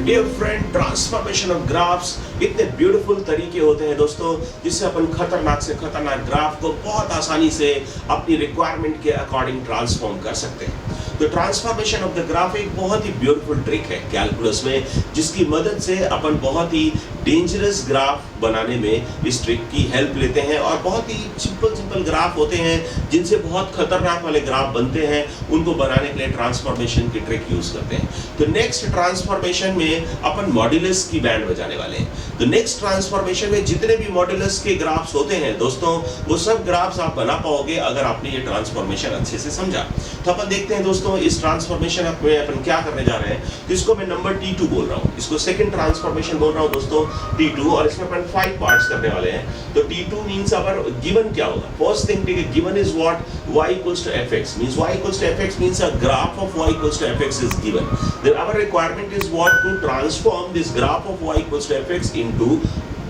Dear friend, transformation of graphs इतने beautiful तरीके होते हैं दोस्तों, जिससे अपन खतरनाक से खतरनाक ग्राफ को बहुत आसानी से अपनी रिक्वायरमेंट के अकॉर्डिंग ट्रांसफॉर्म कर सकते हैं। तो ट्रांसफॉर्मेशन ऑफ द ग्राफ एक बहुत ही ब्यूटीफुल ट्रिक है कैलकुलस में, जिसकी मदद से अपन बहुत ही डेंजरस ग्राफ बनाने में इस ट्रिक की हेल्प लेते हैं। और बहुत ही सिंपल ग्राफ होते हैं जिनसे बहुत खतरनाक वाले ग्राफ बनते हैं, उनको बनाने के लिए ट्रांसफॉर्मेशन की ट्रिक यूज करते हैं। तो नेक्स्ट ट्रांसफॉर्मेशन में अपन मॉड्यूलस की बैंड बजाने वाले हैं। तो नेक्स्ट ट्रांसफॉर्मेशन में जितने भी मॉड्यूलस के ग्राफ्स होते हैं दोस्तों, वो सब ग्राफ्स आप बना पाओगे अगर आपने ये ट्रांसफॉर्मेशन अच्छे से समझा। तो अपन देखते हैं दोस्तों, इस ट्रांसफॉर्मेशन में अपन क्या करने जा रहे हैं। तो इसको मैं नंबर T2 बोल रहा हूँ, इसको सेकंड ट्रांसफॉर्मेशन बोल रहा हूँ दोस्तों T2, और इसमें अपन 5 पार्ट्स करने वाले हैं। तो T2 मींस अवर गिवन क्या होगा। फर्स्ट थिंग, ठीक है, given is what y equals to fx, means y equals to fx means a graph of y equals to fx is given. Then our requirement is what, to transform this graph of y equals to fx into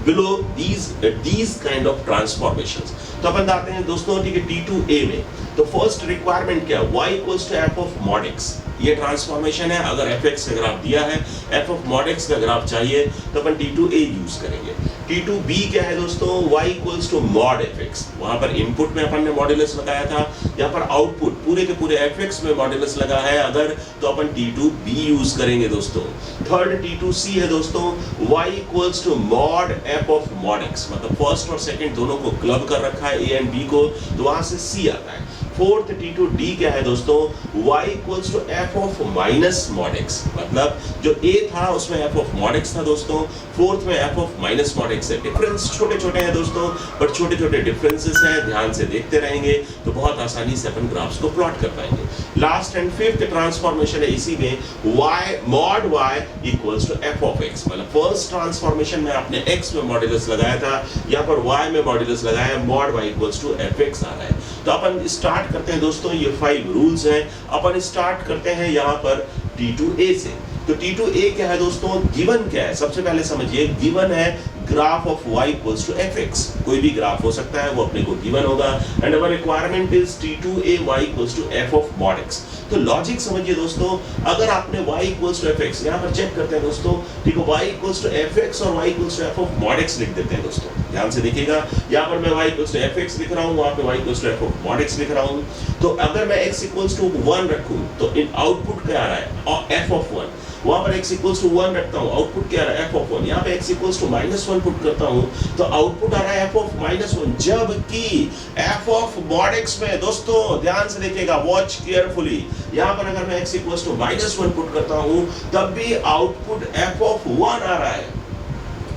below these kind of transformations. तो अपन आते हैं दोस्तों, ठीक है, T2a में। तो first requirement क्या है, y equals to f of mod x। ये ट्रांसफॉर्मेशन है। अगर fx का ग्राफ दिया है, f of mod x का ग्राफ चाहिए, तो अपन T2a यूज करेंगे। T2b क्या है दोस्तों, y equals to mod fx। वहां पर इनपुट में अपन ने मॉड्यूलस लगाया था, यहाँ पर आउटपुट पूरे के पूरे fx में मॉड्यूलस लगा है अगर, तो अपन T2b यूज करेंगे दोस्तों। थर्ड T2c है दोस्तों, y equals to mod f of mod x। मतलब फर्स्ट और सेकंड दोनों को क्लब कर रखा है, a एंड b को, तो वहां से c आता है। फोर्थ T2d क्या है दोस्तों, y equals to f of minus mod x। मतलब जो a था उसमें f of mod x था दोस्तों, फोर्थ में f of minus mod x है। डिफरेंस छोटे छोटे हैं दोस्तों, पर छोटे छोटे डिफरेंसेस हैं, ध्यान से देखते रहेंगे तो बहुत आसानी से अपन ग्राफ्स को प्लॉट कर पाएंगे। लास्ट एंड फिफ्थ ट्रांसफॉर्मेशन है इसी में, y mod y equals to f of x। मतलब फर्स्ट ट्रांसफॉर्मेशन में आपने x में मॉड्यूलस लगाया था, यहाँ पर y में मॉड्यूलस लगाया, mod y equals to fx आ रहा है। तो अपन स्टार्ट करते हैं दोस्तों, ये 5 रूल्स हैं। अपन स्टार्ट करते हैं यहाँ पर T2a से। तो T2a क्या है दोस्तों, गिवन क्या है, सबसे पहले समझिए। गिवन है graph of y equals to fx। कोई भी ग्राफ हो सकता है, वो अपने को गिवन होगा। And our requirement is T2a y equals to f of mod x। तो लॉजिक समझिए दोस्तों, अगर आपने y equals to fx, यहाँ पर चेक करते हैं दोस्तों, ठीक है, y equals to fx और y equals to f of mod x लिख देते हैं दोस्तों। ध्यान से देखिएगा, यहाँ पर मैं y equals to fx लिख रहा हूँ, वहाँ पे y equals to f of mod x लिख रहा हूँ। तो अगर मैं x equals to 1 रखूँ तो इन आउटपुट क्या आ रहा है, f of 1। वहां पर x equals to 1 रखता हूँ, आउटपुट क्या आ रहा है, f of 1। यहाँ पे x equals to -1 पुट करता हूँ तो आउटपुट आ रहा है f of -1। जबकि f of mod x में दोस्तों ध्यान से देखिएगा, वॉच केयरफुली, यहाँ पर अगर मैं x equals to -1 पुट करता हूँ तब भी आउटपुट f of 1 आ रहा है।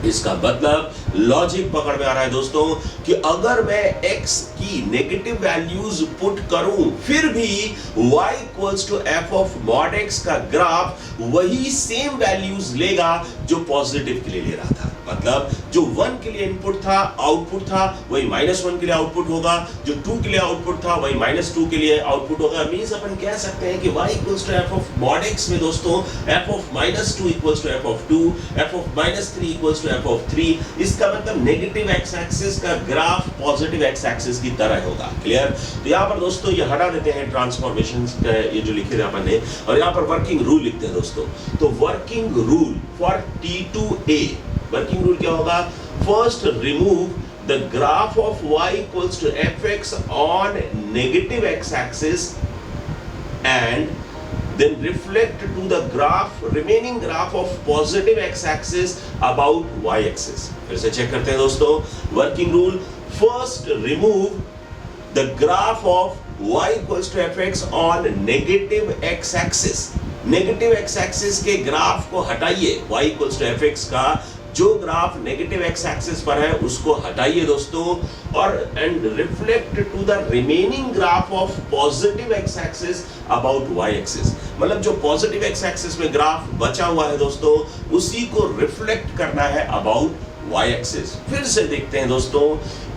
इसका मतलब लॉजिक पकड़ में आ रहा है दोस्तों कि अगर मैं x की नेगेटिव वैल्यूज पुट करूं फिर भी y equals to f of mod x का ग्राफ वही सेम वैल्यूज लेगा जो पॉजिटिव के लिए ले रहा था। मतलब जो 1 के लिए इनपुट था, आउटपुट था, वही -1 के लिए आउटपुट होगा, जो 2 के लिए आउटपुट था वही -2 के लिए आउटपुट होगा। मींस अपन कह सकते हैं कि y equals to f of mod x में दोस्तों f of -2 equals to f of 2, f of -3 equals to f of 3। इसका मतलब नेगेटिव एक्स एक्सिस का ग्राफ पॉजिटिव एक्स एक्सिस की तरह होगा। क्लियर। तो यहाँ पर दोस्तों ये हटा देते हैं ट्रांसफॉर्मेशन ये जो लिखे थे अपन ने, और यहाँ पर वर्किंग रूल लिखते हैं दोस्तों। तो working rule for T2a, working rule क्या होगा, first remove the graph of y equals to fx on negative x axis and then reflect to the remaining graph of positive x axis about y axis। फिर से check करते हैं दोस्तों, working rule, first remove the graph of y equals to fx on negative x axis। Negative X axis के graph को हटाइए, y equals to fx का जो ग्राफ नेगेटिव एक्स एक्सिस पर है उसको हटाइए दोस्तों, और and reflect to the remaining graph of positive X axis about y axis. मतलब जो पॉजिटिव एक्स एक्सिस में ग्राफ बचा हुआ है दोस्तों, उसी को रिफ्लेक्ट करना है अबाउट y एक्सिस। फिर से देखते हैं दोस्तों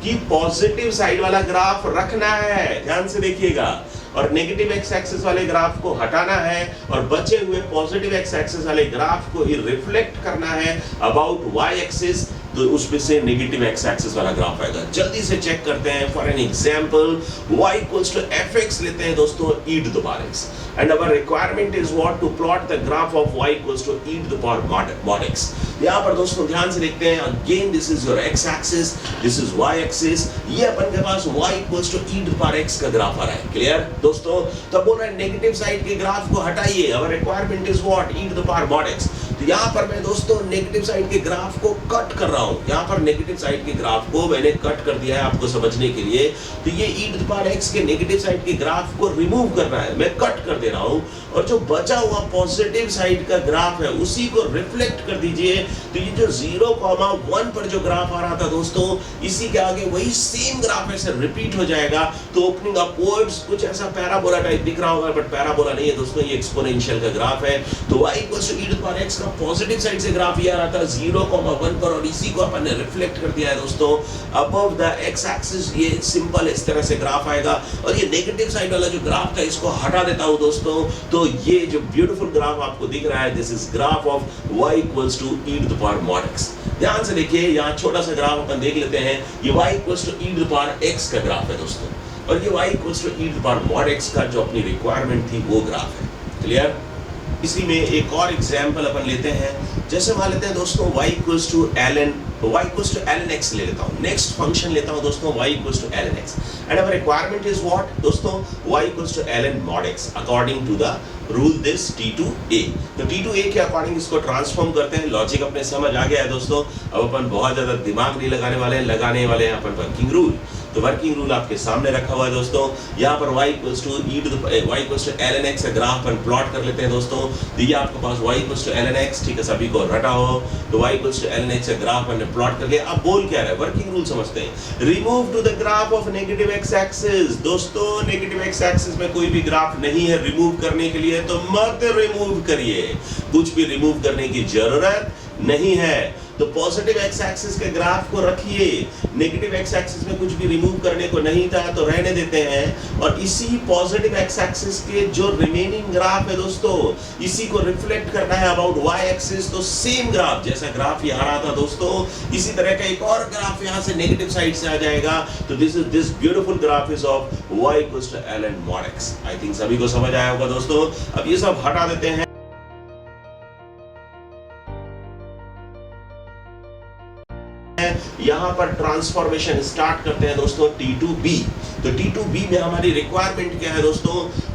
कि पॉजिटिव साइड वाला ग्राफ रखना है, ध्यान से देखिएगा, और नेगेटिव एक्स एक्सिस वाले ग्राफ को हटाना है और बचे हुए पॉजिटिव एक्स एक्सिस वाले ग्राफ को ही रिफ्लेक्ट करना है अबाउट y एक्सिस। तो उसमें से नेगेटिव एक्स एक्सिस वाला ग्राफ आएगा। जल्दी से चेक करते हैं। For an example y equals to fx लेते हैं दोस्तों e to the power x। and our requirement is what to plot the graph of y equals to e to the power mod x. यहाँ पर दोस्तों ध्यान से देखते हैं, again this is your x axis, this is y axis, ये अपन के पास y equals to e to the power x का ग्राफ आ रहा है, क्लियर दोस्तों? तो बोल रहे हैं नेगेटिव साइड के ग्राफ को हटाइए, our requirement is what e to the power mod x. तो यहाँ पर मैं दोस्तों नेगेटिव साइड के ग्राफ को कट कर रहा हूँ, यहाँ पर नेगेटिव साइड के ग्राफ को मैंने कट कर दिया है आपको समझने के लिए. तो ये e to the power x के नेगेटिव साइड के ग्राफ को रिमूव करना है, मैं कट कर दे रहा हूँ, और जो बचा हुआ पॉजिटिव साइड का ग्राफ है उसी को रिफ्लेक्ट कर दीजिए. तो ये जो 0,1 पर जो ग्राफ आ रहा था दोस्तों, इसी के आगे वही सेम ग्राफ ऐसे रिपीट हो जाएगा. तो ओपनिंग अपवर्ड्स कुछ ऐसा पैराबोला टाइप दिख रहा होगा, बट पैराबोला नहीं है दोस्तों, ये एक्सपोनेंशियल का ग्राफ है. तो y equals to e to the power x का पॉजिटिव साइड से ग्राफ ये आ रहा था 0,1 पर, और इसी को अपन ने रिफ्लेक्ट कर दिया है दोस्तों अबव द x एक्सिस. ये सिंपल इस तरह से ग्राफ आएगा, और ये नेगेटिव साइड वाला जो ग्राफ था इसको हटा देता हूं दोस्तों. तो ये जो ब्यूटीफुल ग्राफ आपको दिख रहा है, this is graph of y equals to e to the power mod x. ध्यान से देखिए, यहाँ छोटा सा ग्राफ अपन देख लेते हैं. ये y equals to e to the power x का ग्राफ है दोस्तों, और ये y equals to e to the power mod x का जो अपनी रिक्वायरमेंट थी वो ग्राफ है, क्लियर? इसी में एक और एग्जांपल अपन लेते हैं. जैसे मान लेते हैं दोस्तों y equals to ln x ले लेता हूँ. नेक्स्ट फंक्शन लेता हूँ दोस्तों y equals to ln x, and our requirement is what दोस्तों, y equals to ln mod x according to the rule this t2a. तो t2a के अकॉर्डिंग इसको ट्रांसफॉर्म करते हैं. लॉजिक अपने समझ आ गया है दोस्तों. अब अपन बहुत ज्यादा दिमाग नहीं लगाने वाले हैं, लगाने वाले हैं अपन वर्किंग रूल. तो वर्किंग रूल आपके सामने रखा हुआ है दोस्तों. यहाँ पर y equals to ln x का ग्राफ पर प्लॉट कर लेते हैं दोस्तों. तो ये आपके पास y equals to ln x, ठीक है, सभी को रटा हो. तो y equals to ln x का ग्राफ हमने प्लॉट कर लिया. अब बोल क्या रहा है, वर्किंग रूल समझते हैं. Remove to the graph of negative x axis. दोस्तों नेगेटिव x एक्सिस में कोई भी ग्राफ नहीं है रिमूव करने के लिए, तो मत रिमूव करिए, कुछ भी रिमूव करने की जरूरत नहीं है. तो पॉजिटिव एक्स एक्सिस के ग्राफ को रखिए, नेगेटिव एक्स एक्सिस में कुछ भी रिमूव करने को नहीं था तो रहने देते हैं. और इसी पॉजिटिव एक्स एक्सिस के जो रिमेनिंग ग्राफ है दोस्तों, इसी को रिफ्लेक्ट करना है अबाउट वाई एक्सिस. तो सेम ग्राफ जैसा ग्राफ ये आ रहा था दोस्तों, इसी तरह का एक और ग्राफ यहाँ से नेगेटिव साइड से आ जाएगा. तो this beautiful graph is of y equals to ln mod x. I think सभी को समझ आया होगा दोस्तों. अब ये सब हटा देते हैं. यहाँ पर ट्रांसफॉर्मेशन स्टार्ट करते हैं दोस्तों t2b. तो t2b में हमारी रिक्वायरमेंट क्या है दोस्तों,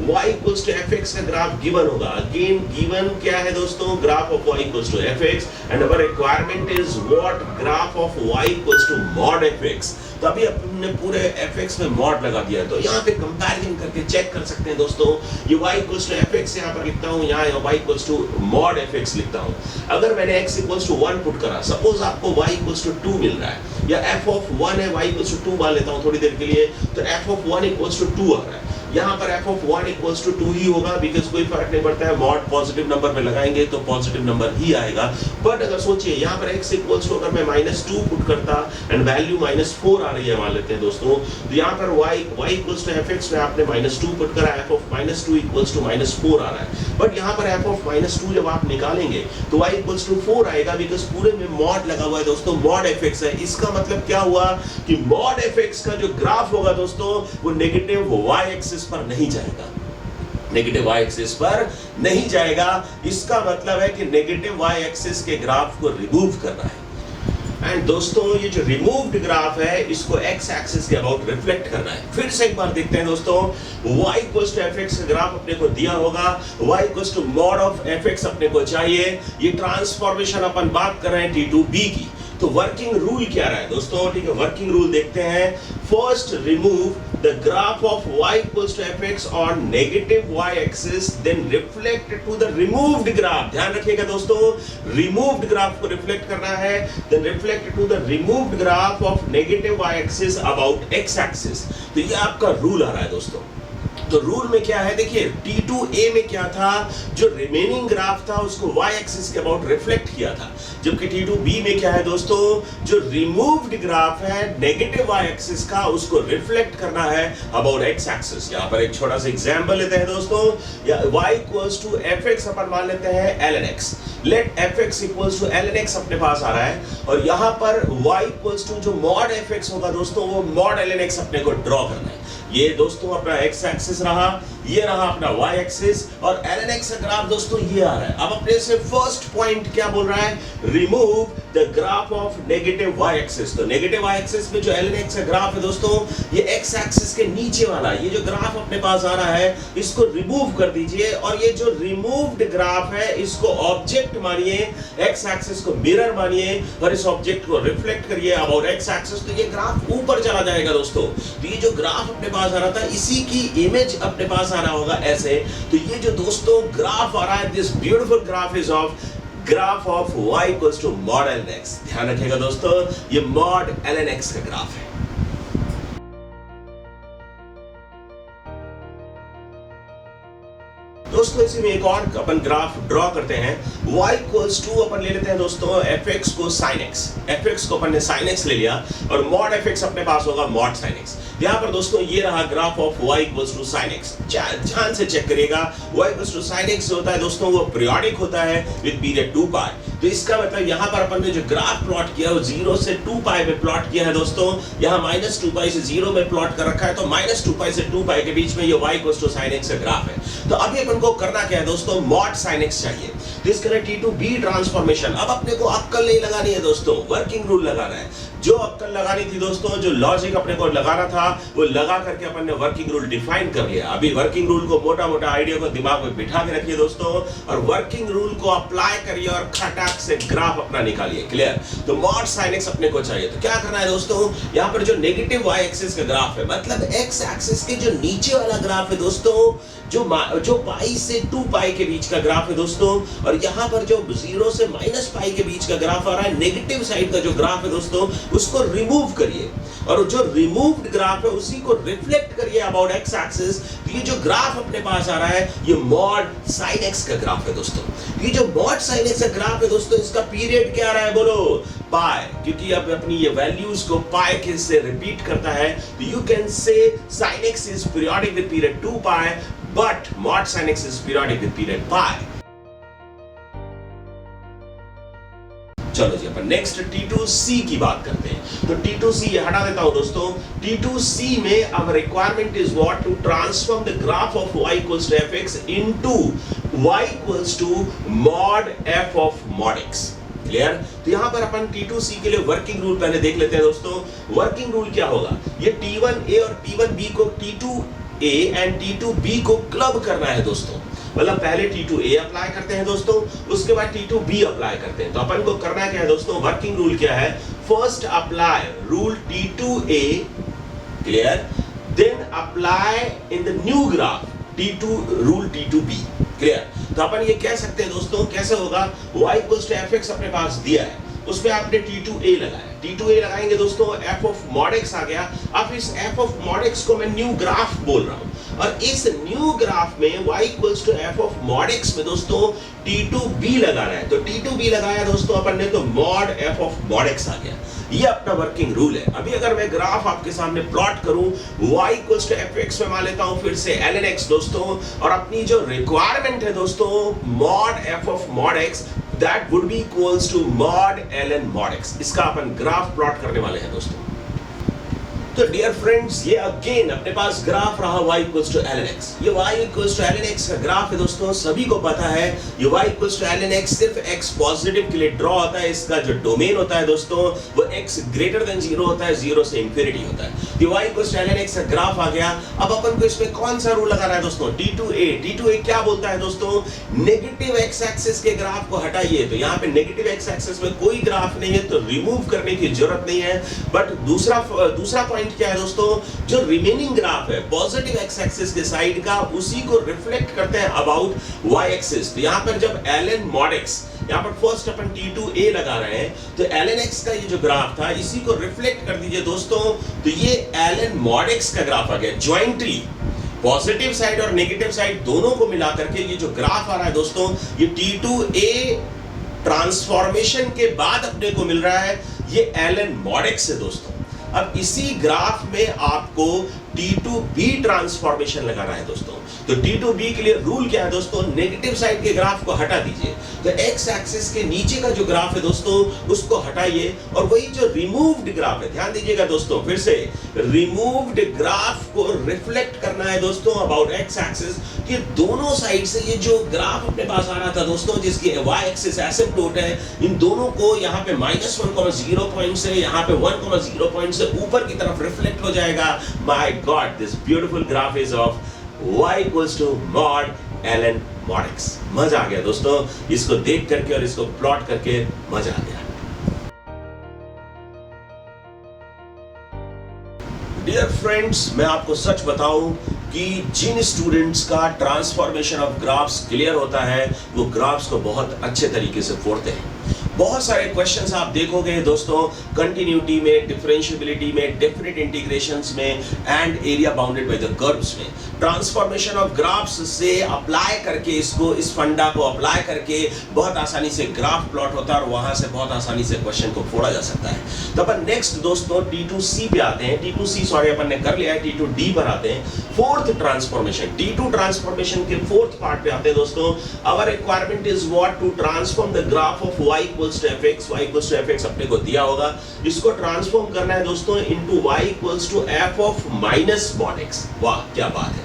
y इक्वल्स टू fx का ग्राफ गिवन होगा. अगेन गिवन क्या है दोस्तों, graph of y equals to fx, and our requirement is what, graph of y equals to mod fx. तो अभी हमने पूरे fx में mod लगा दिया है. तो यहाँ पे कंपैरिजन करके चेक कर सकते हैं दोस्तों. ये y इक्वल्स टू fx यहाँ पर लिखता हूँ, यहाँ y equals to mod fx लिखता हूँ. अगर मैंने x इक्वल्स टू 1 पुट करा, सपोज आपको y इक्वल्स टू 2 मिल रहा है, या f ऑफ 1 है, y इक्वल्स टू 2 मान लेता हूँ थोड़ी देर के लिए. तो f ऑफ 1 इक्वल्स टू 2 आ रहा है. यहाँ पर f ऑफ 1 इक्वल्स टू 2 ही होगा, बिकॉज कोई फर्क नहीं पड़ता है. मॉड पॉजिटिव नंबर पे लगाएंगे तो पॉजिटिव नंबर ही आएगा. बट अगर सोचिए यहाँ पर x इक्वल्स टू अगर मैं -2 पुट करता एंड वैल्यू -4 आ रही है मान लेते हैं दोस्तों, तो यहाँ पर y इक्वल्स टू fx में आपने -2 पुट करा, f ऑफ -2 इक्वल्स टू -4 आ रहा है. बट यहाँ पर f ऑफ -2 जब आप निकालेंगे तो y इक्वल्स टू 4 आएगा, बिकॉज पूरे में मॉड लगा हुआ है दोस्तों, मॉड fx है. इसका मतलब क्या हुआ कि मॉड fx का जो ग्राफ होगा दोस्तों वो नेगेटिव y एक्सिस पर नहीं जाएगा, नेगेटिव y एक्सिस पर नहीं जाएगा. इसका मतलब है कि नेगेटिव y एक्सिस के ग्राफ को रिमूव करना है. एंड दोस्तों ये जो रिमूव्ड ग्राफ है इसको x एक्सिस के अबाउट रिफ्लेक्ट करना है. फिर से एक बार देखते हैं दोस्तों, y इक्वल्स टू fx का ग्राफ अपने को दिया होगा, y equals to mod of fx अपने को चाहिए. ये ट्रांसफॉर्मेशन अपन बात कर रहे हैं t2b की. तो वर्किंग रूल क्या रहा है दोस्तों, ठीक है, वर्किंग रूल देखते हैं. First remove the graph of y equals to fx on negative y axis, then reflect to the removed graph. ध्यान रखिएगा दोस्तों, रिमूव्ड ग्राफ को रिफ्लेक्ट करना है, then reflect to the removed graph of negative y axis about x axis. तो ये आपका rule आ रहा है दोस्तों. तो रूल में क्या है देखिए, T2a में क्या था, जो रिमेनिंग ग्राफ था उसको y एक्सिस के अबाउट रिफ्लेक्ट किया था, जबकि T2b में क्या है दोस्तों, जो रिमूव्ड ग्राफ है नेगेटिव y एक्सिस का उसको रिफ्लेक्ट करना है अबाउट x एक्सिस. यहाँ पर एक छोटा सा एग्जांपल लेते हैं दोस्तों. y इक्वल्स टू fx अपन मान लेते हैं ln x. Let fx equals to ln x अपने पास आ रहा है, और यहाँ पर y इक्वल्स टू जो mod fx होगा दोस्तों वो mod ln x अपने को ड्रॉ करना है. ये दोस्तों अपना x एक्सिस रहा, ये रहा अपना y एक्सिस और lnx का ग्राफ दोस्तों ये आ रहा है। अब अपने से फर्स्ट पॉइंट क्या बोल रहा है, remove the graph of negative y axis. तो नेगेटिव y एक्सिस में जो lnx का ग्राफ है दोस्तों, ये x एक्सिस के नीचे वाला ये जो ग्राफ अपने पास आ रहा है इसको रिमूव कर दीजिए और ये जो रिमूव्ड ग्राफ है इसको ऑब्जेक्ट मानिए, x एक्सिस को मिरर मानिए और इस ऑब्जेक्ट को रिफ्लेक्ट करिए अबाउट x एक्सिस। तो ये ग्राफ ऊपर चला जाएगा दोस्तों। तो ये जो ग्राफ अपने पास आ रहा था इसी की इमेज अपने पास आ रहा होगा ऐसे। तो ये जो दोस्तों ग्राफ आ रहा है, this beautiful graph is of graph of y equals to mod lnx। ध्यान रखिएगा दोस्तों, ये मॉड lnx का ग्राफ है। दोस्तों इसी में एक और अपन ग्राफ ड्रॉ करते हैं। y इक्वल्स टू अपन ले लेते हैं दोस्तों fx को sin x। fx को अपन ने sin x ले लिया और मॉड fx अपने पास होगा मॉड sin x। यहाँ पर दोस्तों ये रहा graph of y equals to sin x। ध्यान से चेक करिएगा, y equals to sin x जो होता है दोस्तों वो पीरियोडिक होता है विद पीरियड 2 पाई। तो इसका मतलब यहाँ पर अपन ने जो ग्राफ प्लॉट किया वो 0 से 2 पाई में प्लॉट किया है दोस्तों। यहाँ -2 पाई से 0 में प्लॉट कर रखा है, तो -2 पाई से 2 पाई के बीच में ये y equals to sin x का ग्राफ है। तो अभी अपन को करना क्या है दोस्तों, मॉड sin x चाहिए। तो इसके लिए T2B ट्रांसफॉर्मेशन। अब अपने को अक्कल नहीं लगानी है दोस्तों, वर्किंग रूल लगाना है। जो अक्कल लगानी थी दोस्तों, जो लॉजिक अपने को लगाना था वो लगा करके अपन ने वर्किंग रूल डिफाइन कर लिया। अभी वर्किंग रूल को मोटा मोटा आइडिया को दिमाग में बिठा के रखिए दोस्तों और वर्किंग रूल को अप्लाई करिए और खटाक से ग्राफ अपना निकालिए। क्लियर? तो मॉड sin x अपने को चाहिए। तो क्या करना है दोस्तों, यहाँ पर जो नेगेटिव y एक्सिस का ग्राफ है, मतलब x एक्सिस के जो नीचे वाला ग्राफ है दोस्तों, जो पाई से 2 पाई के बीच का ग्राफ है दोस्तों, और यहाँ पर जो 0 से -पाई के बीच का ग्राफ आ रहा है, नेगेटिव साइड का जो ग्राफ है दोस्तों उसको रिमूव करिए और जो रिमूव्ड ग्राफ है उसी को रिफ्लेक्ट करिए अबाउट x एक्सिस। तो ये जो ग्राफ अपने पास आ रहा है ये मॉड sin x का ग्राफ है दोस्तों। ये जो मॉड sin x का ग्राफ है दोस्तों, इसका पीरियड क्या आ रहा है बोलो, पाई, क्योंकि अब अपनी ये वैल्यूज को पाई के से रिपीट करता है। तो you can say sin x is periodic with period 2 pi but mod sin x is periodic with period pi. चलो जी अपन नेक्स्ट T2C की बात करते हैं। तो T2C ये हटा देता हूं दोस्तों। T2C में अब requirement is what, to transform the graph of y equals to fx into y equals to mod f of mod x। Clear? तो यहां पर अपन T2C के लिए वर्किंग रूल पहले देख लेते हैं दोस्तों। वर्किंग रूल क्या होगा, ये T1A और T1B को T2A एंड T2B को क्लब करना है दोस्तों। मतलब पहले T2A अप्लाई करते हैं दोस्तों, उसके बाद T2B अप्लाई करते हैं। तो अपन को करना क्या है दोस्तों, वर्किंग रूल क्या है, first apply rule T2A, clear, then apply in the new graph rule T2B। Clear? तो अपन ये कह सकते हैं दोस्तों, कैसे होगा, y इक्वल्स टू fx अपने पास दिया है, उसपे आपने T2A लगाया, T2A लगाएंगे दोस्तों, f ऑफ मॉड x आ गया। अब इस f ऑफ मॉड x को मैं न्यू ग्राफ बोल रहा हूं और इस न्यू ग्राफ में y equals to f of mod x में दोस्तों T2B लगाना है। तो T2B लगाया दोस्तों अपन ने, तो mod f of mod x आ गया। ये अपना वर्किंग रूल है। अभी अगर मैं ग्राफ आपके सामने प्लॉट करूं, y इक्वल्स टू fx में मान लेता हूं फिर से lnx दोस्तों, और अपनी जो रिक्वायरमेंट है दोस्तों mod f of mod x, that would be equals to mod ln mod x। इसका अपन ग्राफ प्लॉट करने वाले हैं दोस्तों। तो डियर फ्रेंड्स, ये अगेन अपने पास ग्राफ रहा y equals to ln x। ये y equals to ln x का ग्राफ है दोस्तों, सभी को पता है ये y equals to ln x सिर्फ x पॉजिटिव के लिए ड्रॉ होता है। इसका जो डोमेन होता है दोस्तों वो x ग्रेटर देन 0 होता है, 0 से इंफिनिटी होता है। ये y equals to ln x का ग्राफ आ गया। अब अपन को इसमें कौन सा रूल लगाना है दोस्तों, T2A क्या बोलता है दोस्तों, नेगेटिव x एक्सिस के ग्राफ को हटाइए। तो यहाँ पे नेगेटिव x एक्सिस में कोई ग्राफ नहीं है तो रिमूव करने की जरूरत नहीं है। बट दूसरा पॉइंट क्या है दोस्तों, जो रिमेनिंग ग्राफ है पॉजिटिव x एक्सिस के साइड का, उसी को रिफ्लेक्ट करते हैं अबाउट y एक्सिस। तो यहाँ पर जब ln mod x, यहाँ पर फर्स्ट अपन T2A लगा रहे हैं, तो ln x का ये जो ग्राफ था इसी को रिफ्लेक्ट कर दीजिए दोस्तों। तो ये ln mod x का ग्राफ आ गया। ज्वाइंटली पॉजिटिव साइड और नेगेटिव साइड दोनों को मिला करके ये जो ग्राफ आ रहा है दोस्तों, ये T2A ट्रांसफॉर्मेशन के बाद अपने को मिल रहा है, ये ln mod x है दोस्तों। अब इसी ग्राफ में आपको T2B ट्रांसफॉर्मेशन लगाना है दोस्तों। तो D2B के लिए रूल क्या है दोस्तों, नेगेटिव साइड के ग्राफ को हटा दीजिए। तो एक्स एक्सिस के नीचे का जो ग्राफ है दोस्तों उसको हटाइए, और वही जो रिमूव्ड ग्राफ है, ध्यान दीजिएगा दोस्तों, फिर से रिमूव्ड ग्राफ को रिफ्लेक्ट करना है दोस्तों अबाउट एक्स एक्सिस। ये दोनों साइड से ये जो ग्राफ अपने पास आ रहा था दोस्तों, जिसकी y एक्सिस एसिम्प्टोट है, इन दोनों को यहाँ पे -1,0 पॉइंट से यहाँ पे 1,0 पॉइंट से ऊपर की तरफ रिफ्लेक्ट हो जाएगा। My god, this beautiful graph is of y equals to mod ln mod x। मजा आ गया दोस्तों, इसको देख करके और इसको प्लॉट करके मजा आ गया। डियर फ्रेंड्स, मैं आपको सच बताऊं कि जिन स्टूडेंट्स का ट्रांसफॉर्मेशन ऑफ ग्राफ्स क्लियर होता है वो ग्राफ्स को बहुत अच्छे तरीके से फोड़ते हैं। बहुत सारे क्वेश्चंस आप देखोगे दोस्तों कंटिन्यूटी में, डिफरेंशिएबिलिटी में, डेफिनेट इंटीग्रेशंस में and area bounded by the curves में ट्रांसफॉर्मेशन ऑफ ग्राफ्स से अप्लाई करके, इसको इस फंडा को अप्लाई करके बहुत आसानी से ग्राफ प्लॉट होता है और वहां से बहुत आसानी से क्वेश्चन को फोड़ा जा सकता है। तो अपन नेक्स्ट दोस्तों T2C पे आते हैं। T2C सॉरी अपन ने कर लिया है, T2D पर आते हैं। फोर्थ ट्रांसफॉर्मेशन, T2 ट्रांसफॉर्मेशन के फोर्थ पार्ट पे आते हैं दोस्तों। Our requirement is what, to transform the graph of y equals to fx। y equals to fx अपने को दिया होगा, इसको ट्रांसफॉर्म करना है दोस्तों into y equals to f of minus mod x। वाह क्या बात है,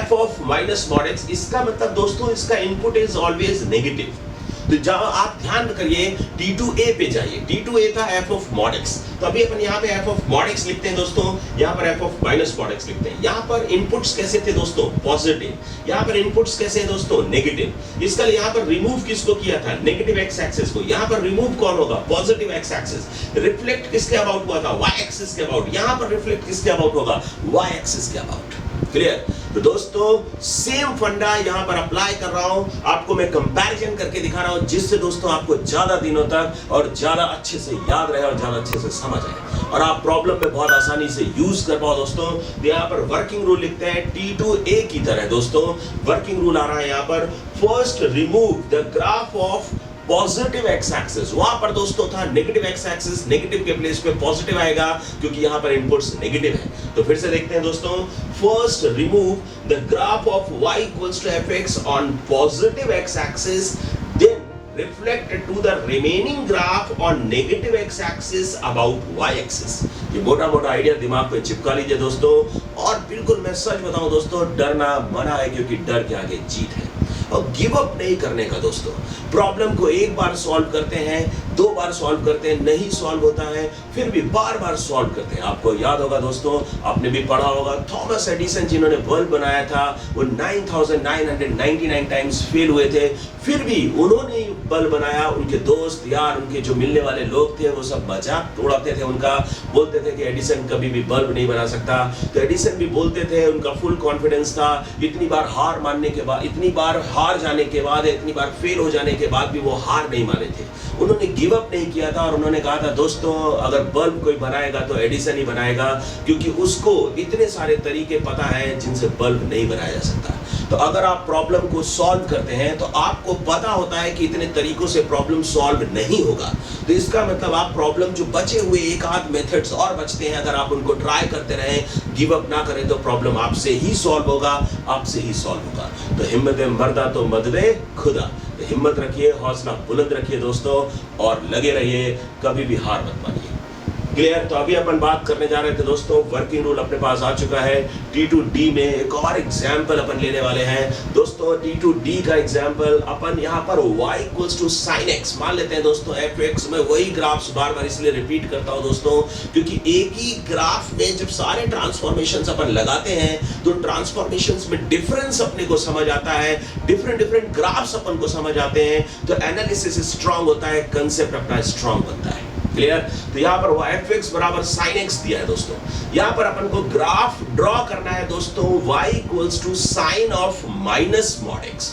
f of minus mod x। इसका मतलब दोस्तों इसका इनपुट इज ऑलवेज नेगेटिव। तो जब आप ध्यान करिए T2A पे जाइए, T2A था f ऑफ mod x, तो अभी अपन यहाँ पे f ऑफ mod x लिखते हैं दोस्तों, यहाँ पर f of minus mod x लिखते हैं। यहाँ पर इनपुट्स कैसे थे दोस्तों, पॉजिटिव, यहाँ पर इनपुट्स कैसे हैं दोस्तों, नेगेटिव। इसका यहाँ पर रिमूव किसको किया था, नेगेटिव एक्स एक्सिस को। यहाँ पर रिमूव कौन होगा, पॉजिटिव एक्स एक्सिस। रिफ्लेक्ट किसके अबाउट हुआ था, y एक्सिस के अबाउट। यहाँ पर रिफ्लेक्ट किसके अबाउट होगा, y एक्सिस के अबाउट। क्लियर। तो दोस्तों सेम फंडा यहां पर अप्लाई कर रहा हूं, आपको मैं कंपैरिजन करके दिखा रहा हूं, जिससे दोस्तों आपको ज्यादा दिनों तक और ज्यादा अच्छे से याद रहे और ज्यादा अच्छे से समझ आए और आप प्रॉब्लम में बहुत आसानी से यूज कर पाओ दोस्तों। तो यहां पर वर्किंग रूल लिखते हैं T2A की तरह दोस्तों। वर्किंग रूल आ रहा है यहां पर, first remove the graph of positive X axis. वहां पर दोस्तों था नेगेटिव एक्स एक्सिस, नेगेटिव के प्लेस पे पॉजिटिव आएगा क्योंकि यहां पर इनपुट्स नेगेटिव है। तो फिर से देखते हैं दोस्तों, first remove the graph of y equals to fx on positive X axis, then reflect to the remaining graph on negative X axis about y axis. ये मोटा मोटा आइडिया दिमाग पे चिपका लीजिए दोस्तों। और बिल्कुल मैं सच बताऊं दोस्तों, डरना मना है क्योंकि डर के आगे जीत है। और गिव अप नहीं करने का दोस्तों। प्रॉब्लम को एक बार सॉल्व करते हैं, दो बार सॉल्व करते हैं, नहीं सॉल्व होता है, फिर भी बार बार सॉल्व करते हैं। आपको याद होगा दोस्तों, आपने भी पढ़ा होगा, थॉमस एडिसन जिन्होंने बल्ब बनाया था वो 9999 टाइम्स फेल हुए थे, फिर भी उन्होंने बल्ब बनाया। उनके दोस्त यार, उनके जो मिलने वाले लोग थे वो सब मजाक उड़ाते थे उनका, बोलते थे कि एडिसन कभी भी बल्ब नहीं बना सकता। तो एडिसन भी बोलते थे, उनका फुल कॉन्फिडेंस था। इतनी बार हार मानने के बाद, इतनी बार हार जाने के बाद, इतनी बार फेल हो जाने के बाद भी वो हार नहीं माने थे। उन्होंने गिव अप नहीं किया था और उन्होंने कहा था दोस्तों अगर बल्ब कोई बनाएगा तो एडिसन ही बनाएगा, क्योंकि उसको इतने सारे तरीके पता है जिनसे बल्ब नहीं बनाया जा सकता। तो अगर आप प्रॉब्लम को सॉल्व करते हैं तो आपको पता होता है कि इतने तरीकों से प्रॉब्लम सॉल्व नहीं होगा। तो इसका मतलब आप प्रॉब्लम जो बचे हुए एक आध मेथड्स और बचते हैं, अगर आप उनको ट्राई करते रहें, गिव अप ना करें, तो प्रॉब्लम आपसे ही सॉल्व होगा, आपसे ही सॉल्व होगा। तो हिम्मत मर्दा तो मददे खुदा। तो हिम्मत रखिए, हौसला बुलंद रखिए दोस्तों और लगे रहिए, कभी भी हार मत मानिए। क्लियर। तो अभी अपन बात करने जा रहे थे दोस्तों, वर्किंग रूल अपने पास आ चुका है। T2D में एक और एग्जाम्पल अपन लेने वाले हैं दोस्तों। T2D का एग्जाम्पल अपन यहाँ पर y equals to sine x मान लेते हैं दोस्तों। fx में वही ग्राफ्स बार बार इसलिए रिपीट करता हूँ दोस्तों, क्योंकि एक ही ग्राफ में जब सारे ट्रांसफॉर्मेशंस अपन लगाते हैं तो ट्रांसफॉर्मेशंस में डिफरेंस अपने को समझ आता है, डिफरेंट ग्राफ्स अपन को समझ आते हैं, तो एनालिसिस स्ट्रांग होता है, कंसेप्ट अपना स्ट्रांग बनता है। क्लियर। तो यहाँ पर fx बराबर sin x दिया है दोस्तों। यहाँ पर अपन को ग्राफ ड्रॉ करना है दोस्तों, y equals to sine of minus mod x।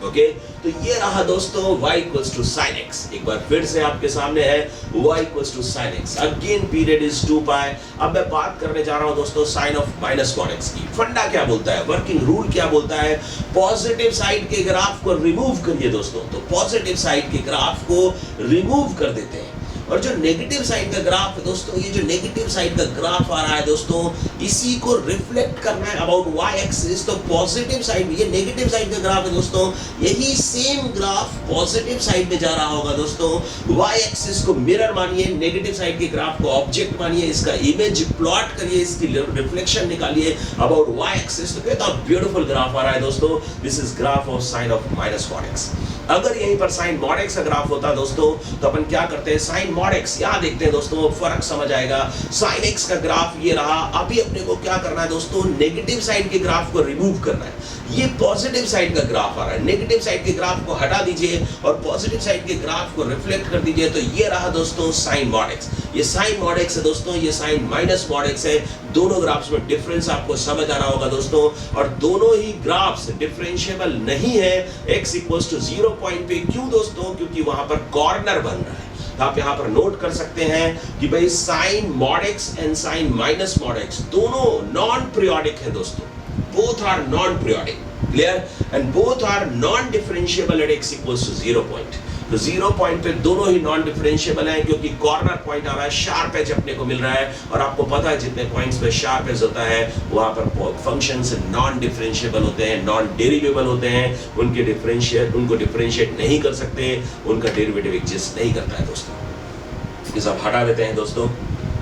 Okay, तो ये रहा दोस्तों y equals to sin x। एक बार फिर से आपके सामने है y equals to sin x। Again period is 2π। अब मैं बात करने जा रहा हूं दोस्तों sine of minus mod x की। फंडा क्या बोलता है, वर्किंग रूल क्या बोलता है, पॉजिटिव साइड के ग्राफ को रिमूव करिए दोस्तों। तो पॉजिटिव साइड के ग्राफ को रिमूव कर देते हैं और जो नेगेटिव साइड का ग्राफ है दोस्तों, ये जो नेगेटिव साइड का ग्राफ आ रहा है दोस्तों, इसी को रिफ्लेक्ट करना है अबाउट वाई एक्सिस। तो पॉजिटिव साइड, ये नेगेटिव साइड का ग्राफ है दोस्तों, यही सेम ग्राफ पॉजिटिव साइड में जा रहा होगा दोस्तों। वाई एक्सिस को मिरर मानिए, नेगेटिव साइड के ग्राफ को ऑब्जेक्ट मानिए, इसका इमेज प्लॉट करिए, इसकी रिफ्लेक्शन निकालिए अबाउट वाई एक्सिस। तो कितना ब्यूटीफुल ग्राफ आ रहा है दोस्तों, this is graph of sine of minus mod x. अगर यहीं पर साइन मॉड एक्स का ग्राफ होता दोस्तों, तो अपन क्या करते हैं, साइन मॉड एक्स यहां देखते हैं दोस्तों, फर्क समझ आएगा। साइन एक्स का ग्राफ ये रहा, अभी अपने को क्या करना है दोस्तों, नेगेटिव साइड के ग्राफ को रिमूव करना है। ये पॉजिटिव साइड का ग्राफ आ रहा है, नेगेटिव साइड के ग्राफ को हटा दीजिए और पॉजिटिव साइड के ग्राफ को रिफ्लेक्ट कर दीजिए। तो ये रहा दोस्तों साइन मॉड एक्स। ये साइन मॉड एक्स है दोस्तों, ये साइन माइनस मॉड एक्स है। दोनों ग्राफ्स में डिफरेंस आपको समझ आ रहा होगा दोस्तों, और दोनों ही ग्राफ्स डिफरेंशिएबल नहीं है x इक्वल्स टू 0 पॉइंट पे। क्यों दोस्तों, क्योंकि वहां पर कॉर्नर बन रहा है। तो आप यहां पर नोट कर सकते हैं कि भाई sine mod X and sine minus mod X दोनों नॉन पीरियोडिक है दोस्तों, both are non periodic, clear, and both are non differentiable at x equals to 0 point. तो 0 पॉइंट पे दोनों ही नॉन डिफरेंशिएबल हैं, क्योंकि कॉर्नर पॉइंट आ रहा है, शार्प एज अपने को मिल रहा है, और आपको पता है जितने पॉइंट्स पे शार्प एज होता है वहां पर फंक्शंस नॉन डिफरेंशिएबल होते हैं, नॉन डेरिवेबल होते हैं, उनको डिफरेंशिएट नहीं कर सकते, उनका डेरिवेटिव एग्जिस्ट नहीं करता है दोस्तों। इसे आप हटा देते हैं दोस्तों।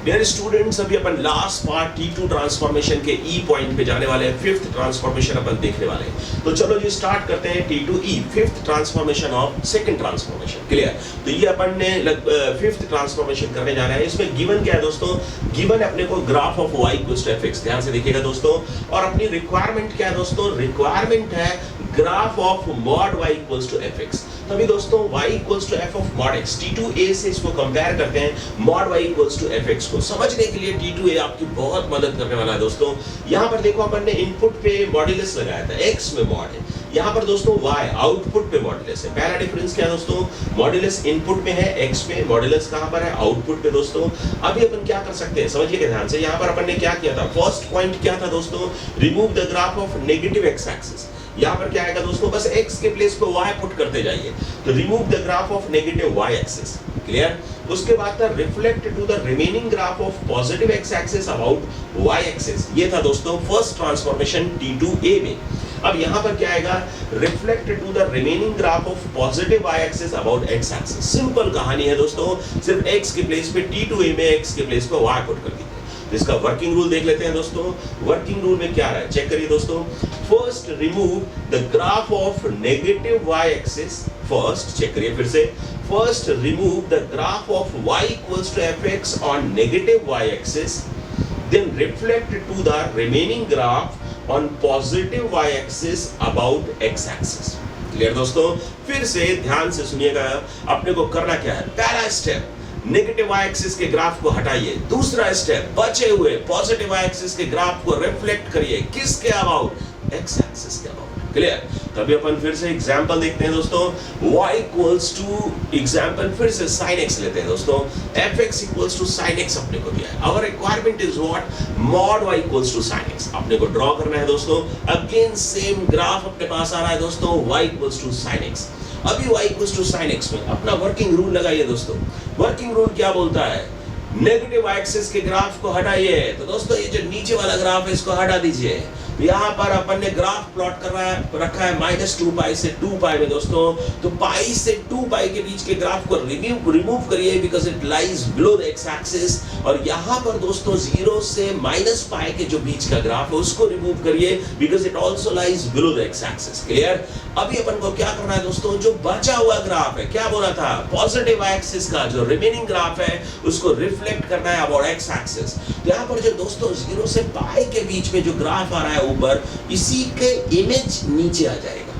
डियर स्टूडेंट्स, अभी अपन लास्ट पार्ट T2 ट्रांसफॉर्मेशन के E पॉइंट पे जाने वाले हैं, फिफ्थ ट्रांसफॉर्मेशन अपन देखने वाले हैं। तो चलो जी स्टार्ट करते हैं T2E, fifth transformation of second transformation, clear. तो ये अपन ने फिफ्थ ट्रांसफॉर्मेशन करने जाना है। इसमें गिवन क्या है दोस्तों, गिवन अपने को graph of y equals to fx, ध्यान से देखिएगा दोस्तों, और अपनी रिक्वायरमेंट क्या है दोस्तों, रिक्वायरमेंट है graph of mod y equals to fx। तभी दोस्तों y equals to f of mod x, T2a से इसको कंपेयर करते हैं mod y equals to fx को समझने के लिए। T2a आपकी बहुत मदद करने वाला है दोस्तों। यहाँ पर देखो अपन ने इनपुट पे मॉड्यूलस लगाया था, x में मॉड है, यहाँ पर दोस्तों y आउटपुट पे मॉड्यूलस है। पहला डिफरेंस क्या है दोस्तों, मॉड्यूलस इनपुट में है, x में, मॉड्यूलस कहाँ पर है, आउटपुट पे दोस्तों। अभी अपन क्या कर सकते हैं, समझिएगा ध्यान से। यहाँ पर अपन ने क्या किया था, फर्स्ट पॉइंट क्या था दोस्तों, remove the graph of negative x axis. यहाँ पर क्या आएगा दोस्तों, बस x के प्लेस पे y पुट करते जाइए, तो remove the graph of negative y axis, clear. उसके बाद था reflect to the remaining graph of positive x axis about y axis. ये था दोस्तों फर्स्ट ट्रांसफॉर्मेशन T2a में। अब यहाँ पर क्या आएगा, reflect to the remaining graph of positive y axis about x axis. Simple कहानी है दोस्तों, सिर्फ x के प्लेस पे T2a में x के प्लेस पे y पुट कर दीजिए। इसका वर्किंग रूल देख लेते हैं दोस्तों। वर्किंग रूल में क्या रहा है, चेक करिए दोस्तों। First remove the graph of negative y axis, first check करिए फिर से, first remove the graph of y equals to fx on negative y axis, then reflect to the remaining graph on positive y axis about x axis. Clear दोस्तों, फिर से ध्यान से सुनिएगा, अपने को करना क्या है, पहला स्टेप नेगेटिव y एक्सिस के ग्राफ को हटाइए, दूसरा स्टेप बचे हुए पॉजिटिव y एक्सिस के ग्राफ को रिफ्लेक्ट करिए, किसके अबाउट, x एक्सिस के अबाउट, क्लियर। तभी अपन फिर से एग्जांपल देखते हैं दोस्तों, y इक्वल्स टू एग्जांपल, फिर से sin x लेते हैं दोस्तों, fx equals to sin x अपने को दिया है। Our requirement is what, mod y equals to sin x अपने को ड्रॉ करना है दोस्तों। अगेन सेम ग्राफ अपने पास आ रहा है दोस्तों, y equals to sin x। अभी y equals to sin x में अपना वर्किंग रूल लगाइए दोस्तों। वर्किंग रूल क्या बोलता है, नेगेटिव y एक्सिस के ग्राफ को हटाइए। तो दोस्तों ये जो नीचे वाला ग्राफ है इसको हटा दीजिए। यहाँ पर अपन ने ग्राफ प्लॉट कर रखा है -2 पाई से 2 पाई में दोस्तों। तो पाई से 2 पाई के बीच के ग्राफ को रिमूव करिए, because it lies below the x axis. और यहाँ पर दोस्तों 0 से -पाई के जो बीच का ग्राफ है उसको रिमूव करिए, because it also lies below the x axis, clear. अभी अपन को क्या करना है दोस्तों, जो बचा हुआ ग्राफ है, क्या बोला था, पॉजिटिव y एक्सिस का जो रिमेनिंग ग्राफ है उसको रिफ्लेक्ट करना है अबाउट x एक्सिस। तो यहाँ पर जो दोस्तों 0 से पाई के बीच में जो ग्राफ आ रहा है ऊपर, इसी के इमेज नीचे आ जाएगा,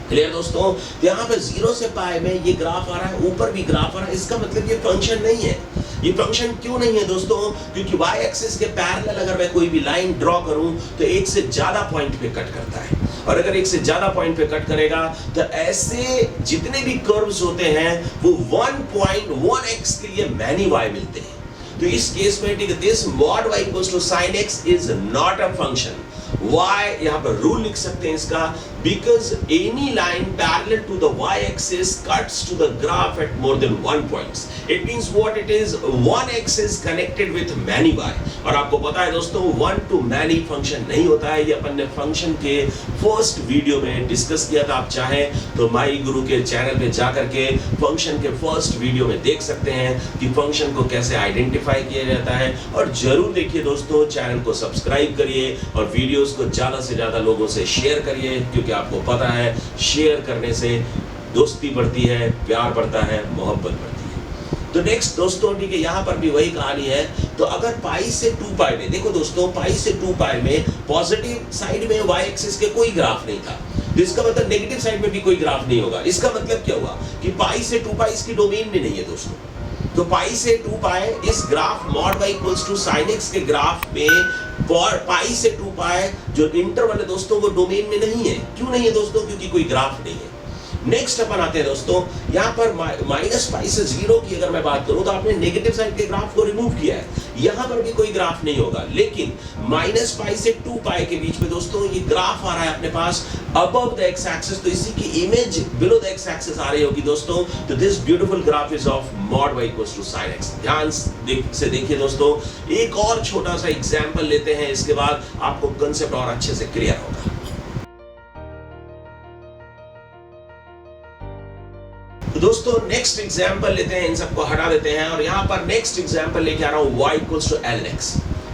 क्लियर दोस्तों। तो यहाँ पे 0 से पाई में ये ग्राफ आ रहा है, ऊपर भी ग्राफ आ रहा है, इसका मतलब ये फंक्शन नहीं है। ये फंक्शन क्यों नहीं है दोस्तों, क्योंकि y एक्सिस के पैरेलल अगर मैं कोई भी लाइन ड्रॉ करूं तो एक से ज्यादा पॉइंट पे कट करता है, और अगर एक से ज्यादा पॉइंट पे कट करेगा तो ऐसे जितने भी कर्व्स होते हैं वो 1.1x के लिए मैनी y मिलते हैं। तो इस केस में ठीक है, this mod y equals to sin x is not a function. y यहाँ पर रूल लिख सकते हैं इसका, because any line parallel to the y-axis cuts to the graph at more than 1 points. It means what it is, one x is connected with many y. और आपको पता है दोस्तों, one to many फंक्शन नहीं होता है। ये अपन ने फंक्शन के फर्स्ट वीडियो में डिस्कस किया था। आप चाहें तो माई गुरु के चैनल पे जाकर के फंक्शन के फर्स्ट वीडियो में देख सकते हैं कि फंक्शन को कैसे आइडेंटिफाई किया जाता है। और जरूर देखिए दोस्तों, चैनल को सब्सक्राइब करिए और वीडियोस को ज्यादा से ज्यादा लोगों से शेयर करिए, क्योंकि आपको पता है शेयर करने से दोस्ती बढ़ती है, प्यार बढ़ता है, मोहब्बत बढ़ती है। तो नेक्स्ट दोस्तों, ठीक है, यहाँ पर भी वही कहानी है। तो अगर पाई से 2 पाई में, देखो दोस्तों, पाई से 2 पाई में पॉजिटिव साइड में वाई एक्सिस के कोई ग्राफ नहीं था, इसका मतलब नेगेटिव साइड में भी कोई ग्राफ नहीं होगा। इसका मतलब क्या हुआ कि पाई से 2 पाई इसकी डोमेन में नहीं है दोस्तों। तो पाई से 2 पाई इस graph mod y equals to sin x के ग्राफ में पाई से 2 पाई जो इंटरवल है दोस्तों, वो डोमेन में नहीं है। क्यों नहीं है दोस्तों? क्योंकि कोई ग्राफ नहीं है। नेक्स्ट अपन आते हैं दोस्तों, यहाँ पर माइनस पाई से 0 की अगर मैं बात करूं तो आपने नेगेटिव साइड के ग्राफ को रिमूव किया है, यहाँ पर भी कोई ग्राफ नहीं होगा। लेकिन माइनस पाई से 2 पाई के बीच में दोस्तों ये ग्राफ आ रहा है अपने पास अबव द एक्स एक्सिस, तो इसी की image below the x axis आ रही होगी दोस्तों। तो this beautiful graph is of mod y equals to sin x। ध्यान से देखिए दोस्तों, एक और छोटा सा एग्जांपल लेते हैं, इसके बाद आपको कांसेप्ट और अच्छे से क्लियर होगा। तो दोस्तों नेक्स्ट एग्जांपल लेते हैं, इन सबको हटा देते हैं और यहाँ पर नेक्स्ट एग्जांपल लेके आ रहा हूँ y इक्वल्स टू ln(x)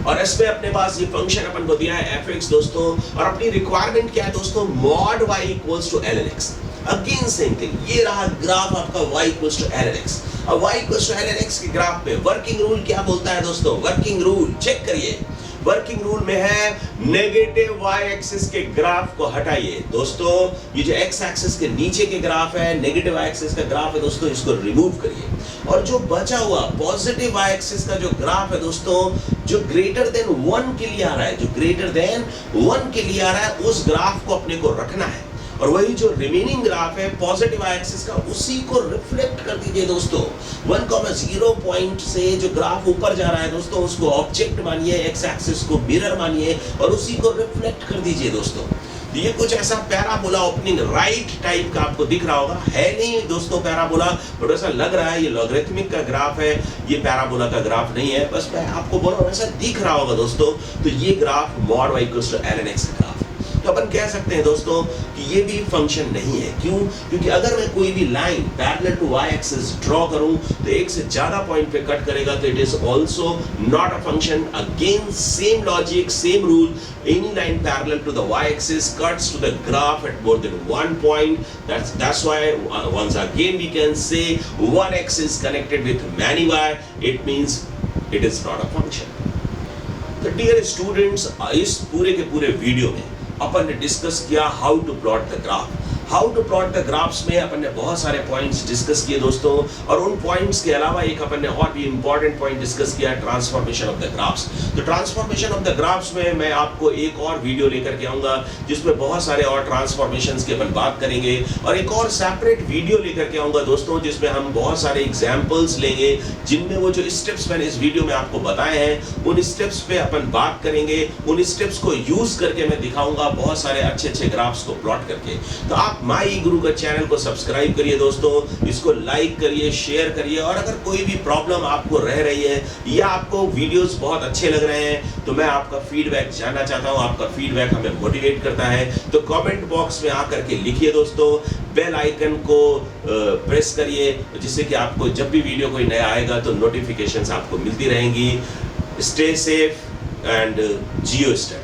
और इसमें अपने पास ये फंक्शन अपन को दिया है fx दोस्तों, और अपनी रिक्वायरमेंट क्या है दोस्तों, mod y equals to ln(x). Again same thing, ये रहा ग्राफ आपका y इक्वल्स टू ln(x). अब y इक्वल्स टू ln(x) के ग्राफ पे वर्किंग रूल क्या बोलता है दोस्तों? वर्किंग रूल चेक करिए। वर्किंग रूल में है नेगेटिव y एक्सिस के ग्राफ को हटाइए दोस्तों। ये जो x एक्सिस के नीचे के ग्राफ है, नेगेटिव y एक्सिस का ग्राफ है दोस्तों, इसको रिमूव करिए। और जो बचा हुआ पॉजिटिव y एक्सिस का जो ग्राफ है दोस्तों, जो ग्रेटर देन 1 के लिए आ रहा है, जो ग्रेटर देन 1 के लिए आ रहा है, उस ग्राफ को अपने को रखना है। और वही जो रिमेनिंग ग्राफ है पॉजिटिव y एक्सिस का, उसी को रिफ्लेक्ट कर दीजिए दोस्तों। 1,0 पॉइंट से जो ग्राफ ऊपर जा रहा है दोस्तों, उसको ऑब्जेक्ट मानिए, एक्स एक्सिस को मिरर मानिए और उसी को रिफ्लेक्ट कर दीजिए दोस्तों। ये कुछ ऐसा पैराबोला ओपनिंग राइट टाइप का आपको दिख रहा होगा, है नहीं दोस्तों पैराबोला, बट ऐसा लग रहा है ये लॉगरिथमिक का ग्राफ है, ये पैराबोला का ग्राफ नहीं है। बस मैं आपको बोल रहा हूँ ऐसा दिख रहा होगा दोस्तों। तो ये graph mod y equals to ln(x) का ग्राफ। तो अपन कह सकते हैं दोस्तों कि ये भी फंक्शन नहीं है। क्यों? क्योंकि अगर मैं कोई भी line parallel to y axis draw करूं तो एक से ज्यादा पॉइंट पे कट करेगा, तो it is also not a function. Again same logic, same rule, any line parallel to the y axis cuts to the graph at more than 1 point. That's why once again we can say one x is connected with many y. It means it is not a function. तो dear students, इस पूरे के पूरे video में अपन ने discuss किया how to plot the graph. How to plot the graphs में अपन ने बहुत सारे पॉइंट्स डिस्कस किए दोस्तों, और उन पॉइंट्स के अलावा एक अपन ने और भी इंपॉर्टेंट पॉइंट डिस्कस किया, ट्रांसफॉर्मेशन ऑफ द ग्राफ्स। तो ट्रांसफॉर्मेशन ऑफ द ग्राफ्स में मैं आपको एक और वीडियो लेकर के आऊंगा जिसमें बहुत सारे और ट्रांसफॉर्मेशंस की अपन बात करेंगे, और एक और सेपरेट वीडियो लेकर के आऊंगा दोस्तों जिसमें हम बहुत सारे एग्जाम्पल्स लेंगे, जिनमें वो जो स्टेप्स मैंने इस वीडियो में आपको बताए हैं उन स्टेप्स पे अपन बात करेंगे। उन स्टेप्स को यूज करके मैं दिखाऊंगा बहुत सारे अच्छे अच्छे ग्राफ्स को प्लॉट करके। तो आप माई गुरु का चैनल को सब्सक्राइब करिए दोस्तों, इसको लाइक करिए, शेयर करिए, और अगर कोई भी प्रॉब्लम आपको रह रही है या आपको वीडियोस बहुत अच्छे लग रहे हैं तो मैं आपका फीडबैक जानना चाहता हूं। आपका फीडबैक हमें मोटिवेट करता है, तो कमेंट बॉक्स में आकर के लिखिए दोस्तों। बेल आइकन को प्रेस करिए जिससे कि आपको जब भी वीडियो कोई नया आएगा तो नोटिफिकेशंस आपको मिलती रहेंगी। Stay safe and Jio study.